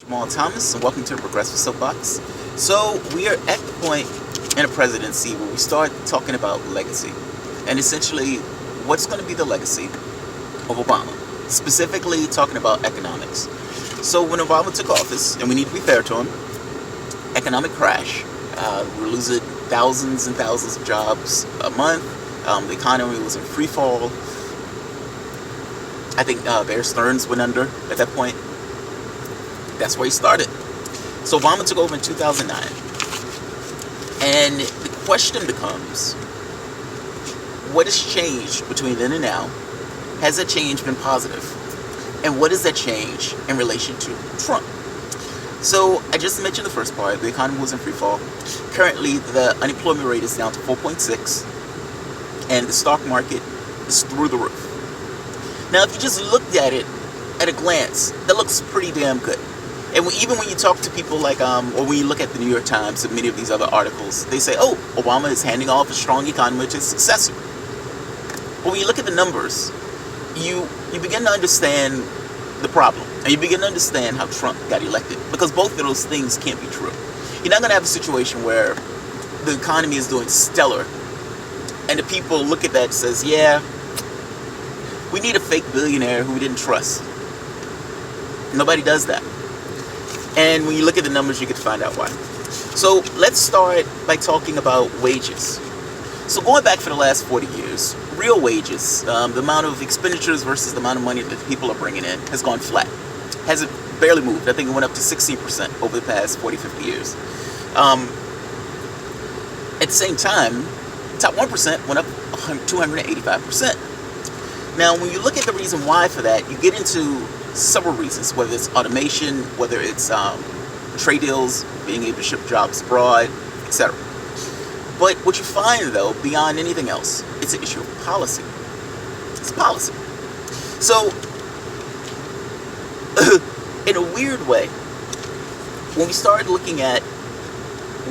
Jamal Thomas, and welcome to the Progressive Soapbox. So, we are at the point in a presidency where we start talking about legacy, and essentially, what's going to be the legacy of Obama? Specifically, talking about economics. So, when Obama took office, and we need to be fair to him, economic crash. We're losing thousands and thousands of jobs a month. The economy was in free fall. I think Bear Stearns went under at that point. That's where he started. So Obama took over in 2009. And the question becomes, what has changed between then and now? Has that change been positive? And what is that change in relation to Trump? So I just mentioned the first part. The economy was in free fall. Currently, the unemployment rate is down to 4.6. And the stock market is through the roof. Now, if you just looked at it at a glance, that looks pretty damn good. And even when you talk to people like, or when you look at the New York Times and many of these other articles, they say, oh, Obama is handing off a strong economy to his successor. But when you look at the numbers, you begin to understand the problem. And you begin to understand how Trump got elected. Because both of those things can't be true. You're not going to have a situation where the economy is doing stellar, and the people look at that and says, yeah, we need a fake billionaire who we didn't trust. Nobody does that. And when you look at the numbers, you get to find out why. So let's start by talking about wages. So going back for the last 40 years, real wages, the amount of expenditures versus the amount of money that people are bringing in, has gone flat. Hasn't barely moved. I think it went up to 16% over the past 40, 50 years. At the same time, top 1% went up 285%. Now, when you look at the reason why for that, you get into several reasons, whether it's automation, whether it's trade deals, being able to ship jobs abroad, etc. But what you find, though, beyond anything else, it's an issue of policy. It's policy. So, in a weird way, when we started looking at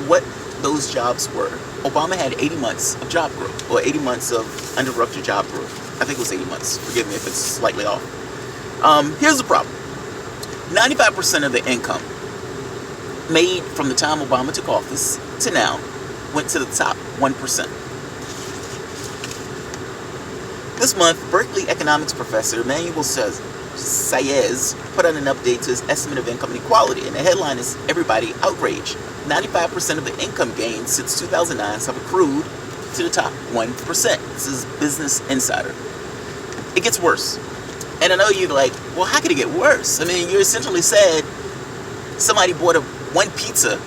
what those jobs were, Obama had 80 months of job growth, or 80 months of uninterrupted job growth. I think it was 80 months. Forgive me if it's slightly off. Here's the problem. 95% of the income made from the time Obama took office to now went to the top 1%. This month, Berkeley economics professor Emmanuel Saez put out an update to his estimate of income inequality, and the headline is "Everybody Outraged." 95% of the income gains since 2009 have accrued to the top 1%. This is Business Insider. It gets worse. And I know you're like, well, how could it get worse? I mean, you essentially said somebody bought one pizza.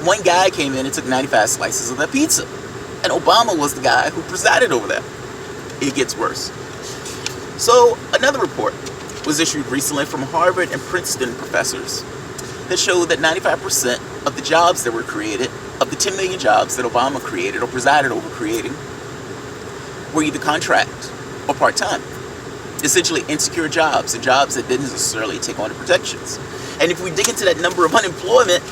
One guy came in and took 95 slices of that pizza. And Obama was the guy who presided over that. It gets worse. So another report was issued recently from Harvard and Princeton professors that showed that 95% of the jobs that were created, of the 10 million jobs that Obama created or presided over creating, were either contract or part-time. Essentially insecure jobs and jobs that didn't necessarily take on the protections. And if we dig into that number of unemployment,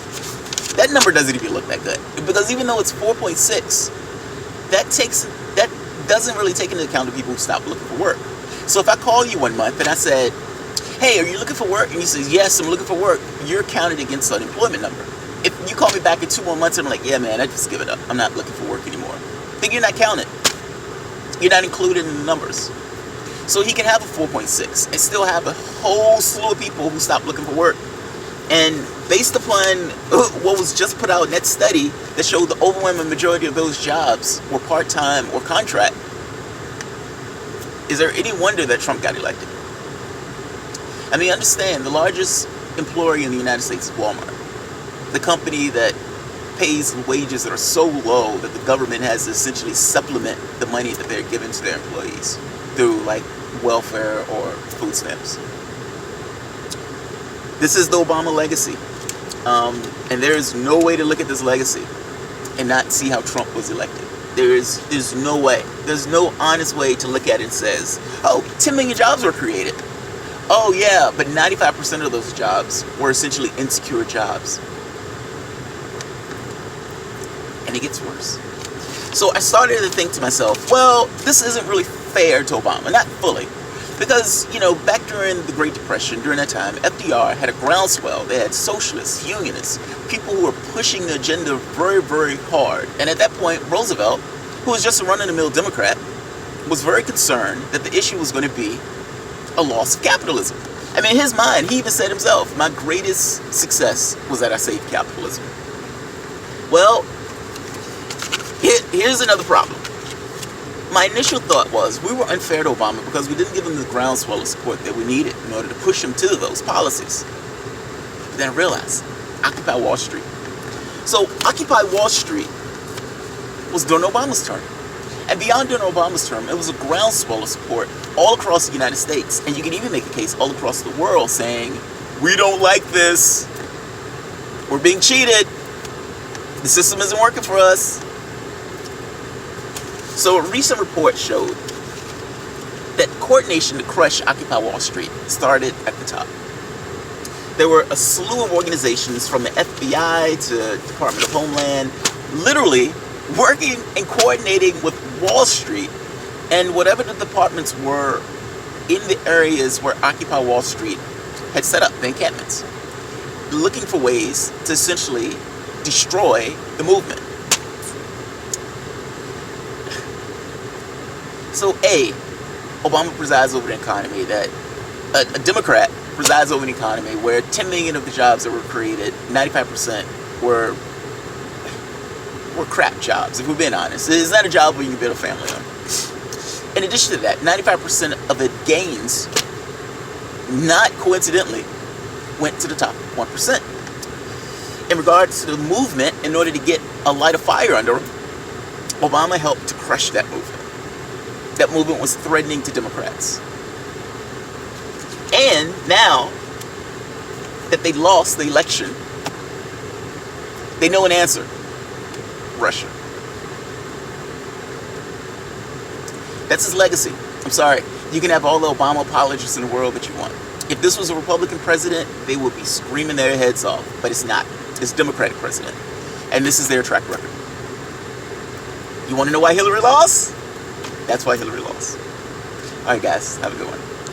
that number doesn't even look that good. Because even though it's 4.6, that doesn't really take into account the people who stop looking for work. So if I call you one month and I said, hey, are you looking for work? And you say, yes, I'm looking for work. You're counted against the unemployment number. If you call me back in 2 more months and I'm like, yeah, man, I just give it up. I'm not looking for work anymore. Then you're not counted. You're not included in the numbers. So he can have a 4.6 and still have a whole slew of people who stop looking for work. And based upon what was just put out in that study that showed the overwhelming majority of those jobs were part-time or contract, is there any wonder that Trump got elected? I mean, understand, the largest employer in the United States is Walmart. The company that pays wages that are so low that the government has to essentially supplement the money that they're giving to their employees through like welfare or food stamps. This is the Obama legacy. And there is no way to look at this legacy and not see how Trump was elected. There's no way. There's no honest way to look at it and says, oh, 10 million jobs were created. Oh yeah, but 95% of those jobs were essentially insecure jobs. And it gets worse. So I started to think to myself, well, this isn't really fair to Obama. Not fully. Because, back during the Great Depression, during that time, FDR FDR had a groundswell. They had socialists, unionists, people who were pushing the agenda very, very hard. And at that point, Roosevelt, who was just a run-of-the-mill Democrat, was very concerned that the issue was going to be a loss of capitalism. I mean, in his mind, he even said himself, my greatest success was that I saved capitalism. Well, here's another problem. My initial thought was we were unfair to Obama because we didn't give him the groundswell of support that we needed in order to push him to those policies. But then I realized, Occupy Wall Street. So Occupy Wall Street was during Obama's term. And beyond during Obama's term, it was a groundswell of support all across the United States. And you can even make a case all across the world saying, we don't like this. We're being cheated. The system isn't working for us. So a recent report showed that coordination to crush Occupy Wall Street started at the top. There were a slew of organizations from the FBI to Department of Homeland, literally working and coordinating with Wall Street and whatever the departments were in the areas where Occupy Wall Street had set up the encampments, looking for ways to essentially destroy the movement. So Obama presides over an economy that, a Democrat presides over an economy where 10 million of the jobs that were created, 95% were crap jobs, if we're being honest. It's not a job where you can build a family on. In addition to that, 95% of the gains, not coincidentally, went to the top 1%. In regards to the movement, in order to get a light of fire under them, Obama helped to crush that movement. That movement was threatening to Democrats. And now that they lost the election, they know an answer. Russia. That's his legacy. I'm sorry. You can have all the Obama apologists in the world that you want. If this was a Republican president, they would be screaming their heads off. But it's not. It's a Democratic president. And this is their track record. You want to know why Hillary lost? That's why Hillary lost. Alright guys, have a good one.